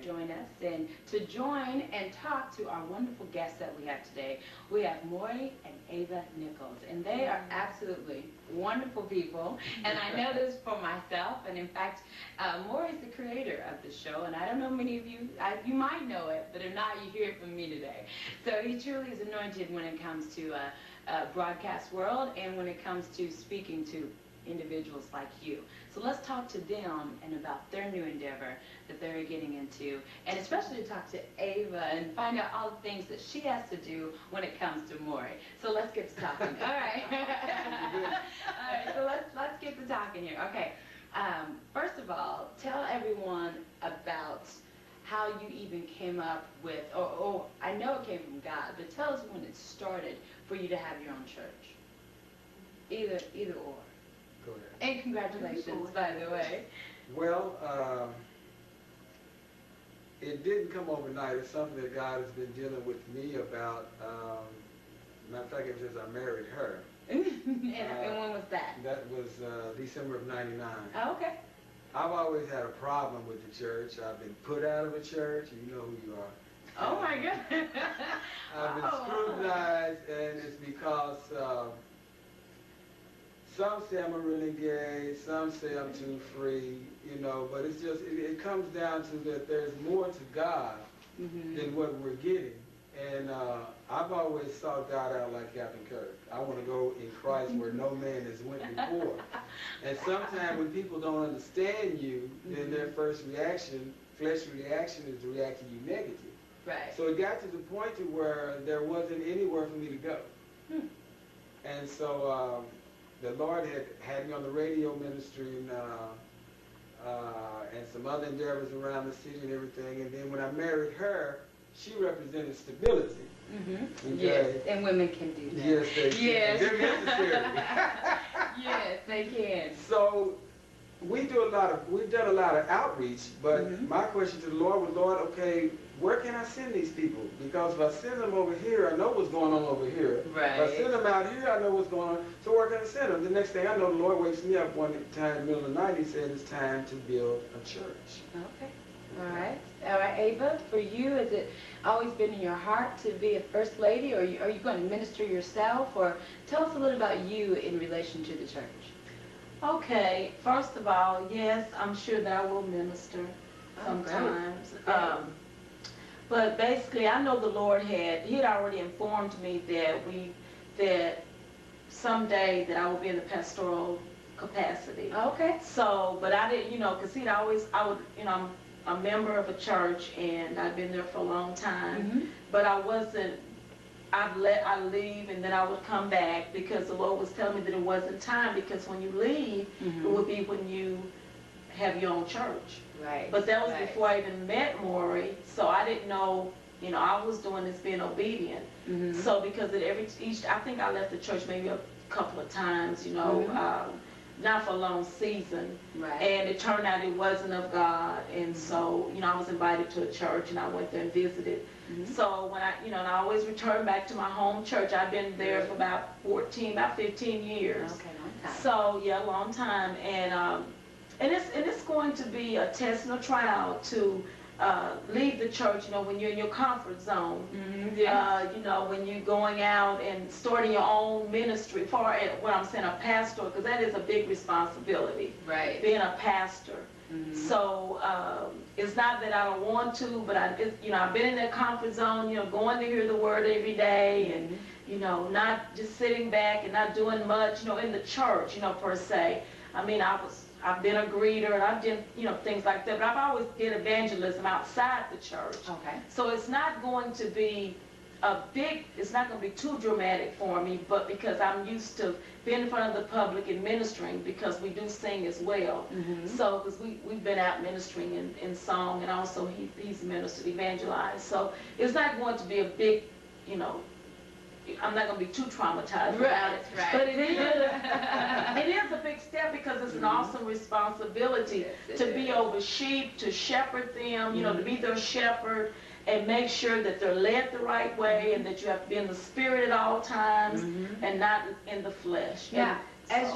join us. And to join and talk to our wonderful guests that we have today, we have Maury and Ava Nichols. And they are absolutely wonderful people. And I know this for myself. And in fact, Maury is the creator of the show. And I don't know many of you, you might know it, but if not, you hear it from me today. So he truly is anointed when it comes to broadcast world and when it comes to speaking to individuals like you. So let's talk to them and about their new endeavor that they're getting into, and especially to talk to Ava and find out all the things that she has to do when it comes to Maury. So let's get to talking. All right. All right, so let's get to talking here. Okay. First of all, tell everyone about how you even came up with, or I know it came from God, but tell us when it started for you to have your own church. Either or. Go ahead. And congratulations, by the way. Well, it didn't come overnight. It's something that God has been dealing with me about. Matter of fact, ever since I married her. and when was that? That was December of '99. Oh, okay. I've always had a problem with the church. I've been put out of a church. You know who you are. Oh, my goodness. I've been scrutinized, and it's because some say I'm a renegade, some say I'm too free, you know, but it's just, it comes down to that there's more to God than what we're getting. And I've always sought God out like Captain Kirk. I want to go in Christ where no man has went before. And sometimes when people don't understand you, then their first reaction, fleshly reaction, is to react to you negative. Right. So it got to the point to where there wasn't anywhere for me to go. And so the Lord had me on the radio ministry and some other endeavors around the city and everything. And then when I married her, she represented stability. Okay? Yes, and women can do that. Yes, they can. Yes. They're necessary. Yes, they can. So we've done a lot of outreach, but my question to the Lord was, Lord, okay, where can I send these people? Because if I send them over here, I know what's going on over here. Right. If I send them out here, I know what's going on. So where can I send them? The next thing I know, the Lord wakes me up one time in the middle of the night. He said, it's time to build a church. Okay. All right. All right, Ava, for you, has it always been in your heart to be a first lady, or are you going to minister yourself? Or tell us a little about you in relation to the church. Okay, first of all, yes, I'm sure that I will minister sometimes. But basically, I know the Lord he had already informed me that someday that I will be in the pastoral capacity. Okay. So, but I didn't, because I'm a member of a church and I've been there for a long time, but I wasn't. I leave and then I would come back because the Lord was telling me that it wasn't time, because when you leave, it would be when you have your own church. Right. But that was before I even met Maury, so I didn't know, I was doing this being obedient. So because I think I left the church maybe a couple of times, not for a long season. Right. And it turned out it wasn't of God. And so, I was invited to a church and I went there and visited. So when and I always return back to my home church. I've been there for about 15 years. Okay, long time. So yeah, a long time. And it's going to be a test and a trial to leave the church, when you're in your comfort zone. When you're going out and starting your own ministry, far as what I'm saying, a pastor, because that is a big responsibility. Right. Being a pastor. So it's not that I don't want to, but I've been in that comfort zone, going to hear the word every day, and not just sitting back and not doing much, in the church, per se. I mean, I've been a greeter and I've done, things like that, but I've always did evangelism outside the church. Okay. So it's not going to be it's not going to be too dramatic for me, but because I'm used to being in front of the public and ministering, because we do sing as well. So, because we've been out ministering in song, and also he's ministered, evangelized. So it's not going to be a big, I'm not going to be too traumatized about it. Right. But it is a big step, because it's an awesome responsibility to be over sheep, to shepherd them, to be their shepherd, and make sure that they're led the right way, and that you have to be in the spirit at all times and not in the flesh. Yeah. As